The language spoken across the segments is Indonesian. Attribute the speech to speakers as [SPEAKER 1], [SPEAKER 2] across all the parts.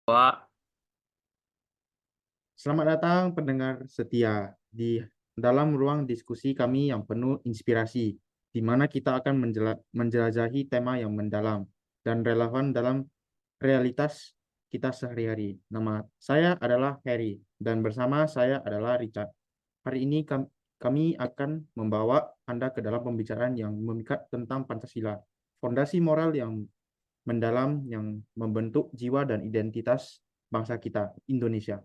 [SPEAKER 1] Pak.
[SPEAKER 2] Selamat datang pendengar setia di dalam ruang diskusi kami yang penuh inspirasi, di mana kita akan menjelajahi tema yang mendalam dan relevan dalam realitas kita sehari-hari. Nama saya adalah Harry dan bersama saya adalah Richard. Hari ini kami akan membawa Anda ke dalam pembicaraan yang memikat tentang Pancasila, fondasi moral yang mendalam yang membentuk jiwa dan identitas bangsa kita, Indonesia.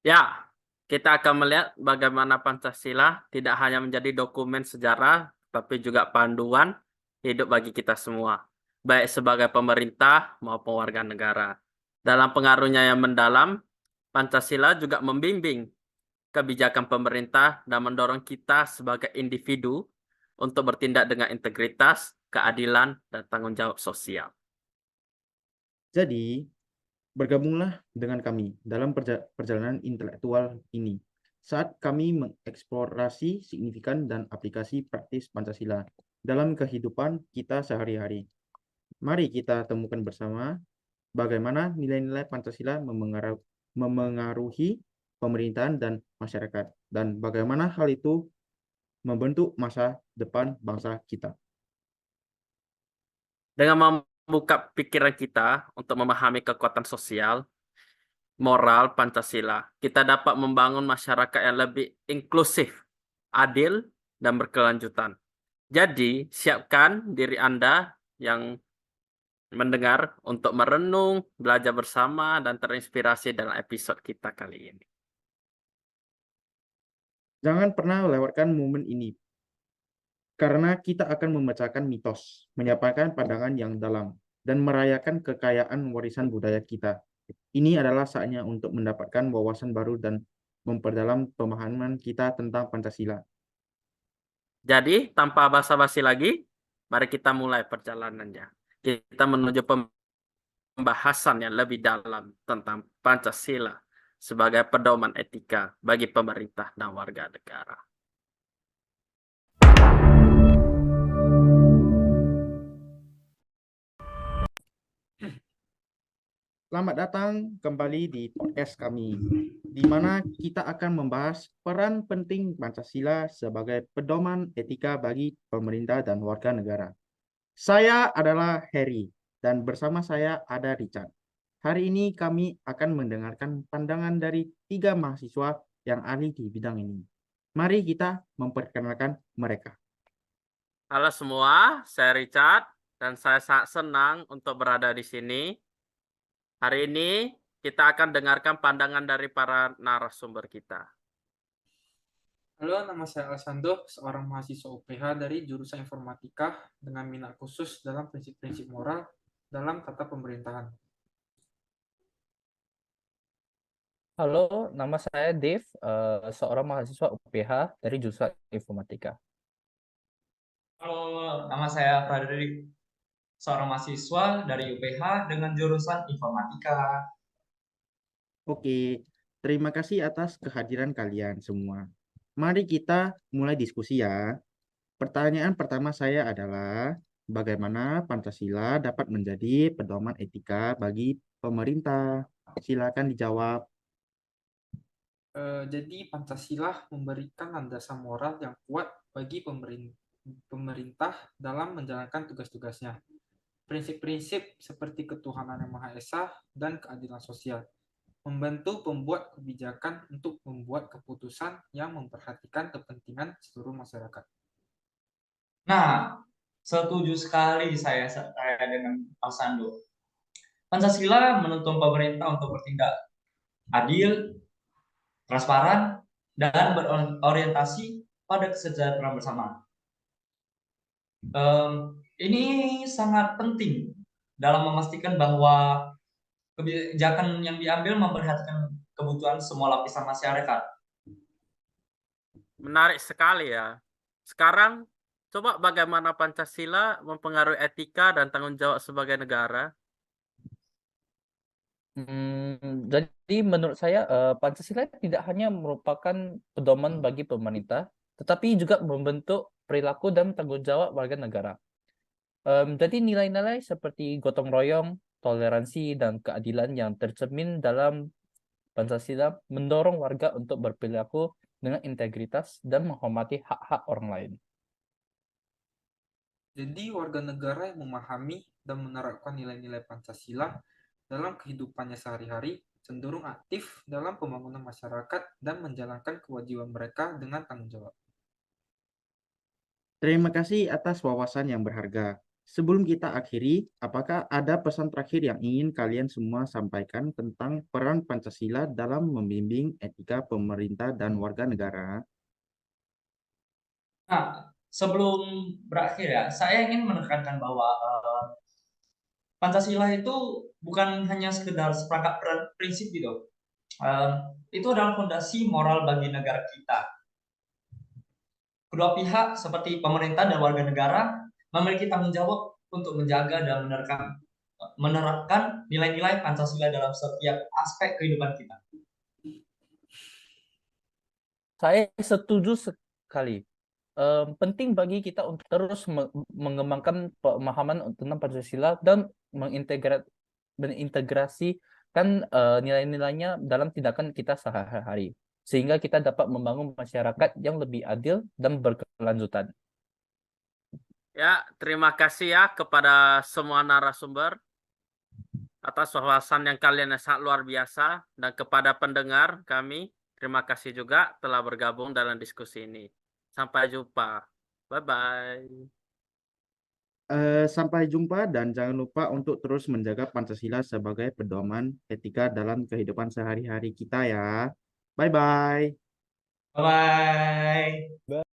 [SPEAKER 1] Ya, kita akan melihat bagaimana Pancasila tidak hanya menjadi dokumen sejarah, tapi juga panduan hidup bagi kita semua, baik sebagai pemerintah maupun warga negara. Dalam pengaruhnya yang mendalam, Pancasila juga membimbing kebijakan pemerintah dan mendorong kita sebagai individu untuk bertindak dengan integritas, keadilan, dan tanggung jawab sosial.
[SPEAKER 2] Jadi, bergabunglah dengan kami dalam perjalanan intelektual ini saat kami mengeksplorasi signifikan dan aplikasi praktis Pancasila dalam kehidupan kita sehari-hari. Mari kita temukan bersama bagaimana nilai-nilai Pancasila memengaruhi pemerintahan dan masyarakat, dan bagaimana hal itu membentuk masa depan bangsa kita.
[SPEAKER 1] Dengan membuka pikiran kita untuk memahami kekuatan sosial, moral Pancasila, kita dapat membangun masyarakat yang lebih inklusif, adil, dan berkelanjutan. Jadi, siapkan diri Anda yang mendengar untuk merenung, belajar bersama, dan terinspirasi dalam episode kita kali ini.
[SPEAKER 2] Jangan pernah lewatkan momen ini, karena kita akan memecahkan mitos, menyampaikan pandangan yang dalam, dan merayakan kekayaan warisan budaya kita. Ini adalah saatnya untuk mendapatkan wawasan baru dan memperdalam pemahaman kita tentang Pancasila.
[SPEAKER 1] Jadi, tanpa basa-basi lagi, mari kita mulai perjalanannya. Kita menuju pembahasan yang lebih dalam tentang Pancasila sebagai pedoman etika bagi pemerintah dan warga negara.
[SPEAKER 2] Selamat datang kembali di podcast kami, di mana kita akan membahas peran penting Pancasila sebagai pedoman etika bagi pemerintah dan warga negara. Saya adalah Harry, dan bersama saya ada Richard. Hari ini kami akan mendengarkan pandangan dari 3 mahasiswa yang ahli di bidang ini. Mari kita memperkenalkan mereka.
[SPEAKER 1] Halo semua, saya Richard dan saya sangat senang untuk berada di sini. Hari ini kita akan dengarkan pandangan dari para narasumber kita.
[SPEAKER 3] Halo, nama saya Alessandro, seorang mahasiswa UPH dari jurusan Informatika dengan minat khusus dalam prinsip-prinsip moral dalam tata pemerintahan.
[SPEAKER 4] Halo, nama saya Dave, seorang mahasiswa UPH dari jurusan Informatika.
[SPEAKER 5] Halo, nama saya Frederick, seorang mahasiswa dari UPH dengan jurusan Informatika.
[SPEAKER 2] Oke, terima kasih atas kehadiran kalian semua. Mari kita mulai diskusi ya. Pertanyaan pertama saya adalah, bagaimana Pancasila dapat menjadi pedoman etika bagi pemerintah? Silakan dijawab.
[SPEAKER 3] Jadi Pancasila memberikan landasan moral yang kuat bagi pemerintah dalam menjalankan tugas-tugasnya. Prinsip-prinsip seperti ketuhanan yang Maha Esa dan keadilan sosial membantu pembuat kebijakan untuk membuat keputusan yang memperhatikan kepentingan seluruh masyarakat.
[SPEAKER 5] Nah, setuju sekali saya dengan Alessandro. Pancasila menuntun pemerintah untuk bertindak adil, transparan, dan berorientasi pada kesejahteraan bersama. Ini sangat penting dalam memastikan bahwa kebijakan yang diambil memperhatikan kebutuhan semua lapisan masyarakat.
[SPEAKER 1] Menarik sekali ya. Sekarang, coba bagaimana Pancasila mempengaruhi etika dan tanggung jawab sebagai negara?
[SPEAKER 4] Jadi menurut saya Pancasila tidak hanya merupakan pedoman bagi pemerintah, tetapi juga membentuk perilaku dan tanggung jawab warga negara. Jadi nilai-nilai seperti gotong royong, toleransi, dan keadilan yang tercermin dalam Pancasila mendorong warga untuk berperilaku dengan integritas dan menghormati hak-hak orang lain.
[SPEAKER 3] Jadi warga negara yang memahami dan menerapkan nilai-nilai Pancasila dalam kehidupannya sehari-hari cenderung aktif dalam pembangunan masyarakat dan menjalankan kewajiban mereka dengan tanggung jawab.
[SPEAKER 2] Terima kasih atas wawasan yang berharga. Sebelum kita akhiri, apakah ada pesan terakhir yang ingin kalian semua sampaikan tentang peran Pancasila dalam membimbing etika pemerintah dan warga negara?
[SPEAKER 5] Nah, sebelum berakhir ya, saya ingin menekankan bahwa Pancasila itu bukan hanya sekedar seperangkat prinsip gitu. Itu adalah fondasi moral bagi negara kita. Kedua pihak seperti pemerintah dan warga negara memiliki tanggung jawab untuk menjaga dan menerapkan nilai-nilai Pancasila dalam setiap aspek kehidupan kita.
[SPEAKER 4] Saya setuju sekali. Penting bagi kita untuk terus mengembangkan pemahaman tentang Pancasila dan mengintegrasikan nilai-nilainya dalam tindakan kita sehari-hari, sehingga kita dapat membangun masyarakat yang lebih adil dan berkelanjutan.
[SPEAKER 1] Ya, terima kasih ya kepada semua narasumber atas wawasan yang kalian yang sangat luar biasa, dan kepada pendengar kami, terima kasih juga telah bergabung dalam diskusi ini. Sampai jumpa. Bye-bye.
[SPEAKER 2] Sampai jumpa dan jangan lupa untuk terus menjaga Pancasila sebagai pedoman etika dalam kehidupan sehari-hari kita ya. Bye-bye.
[SPEAKER 5] Bye-bye.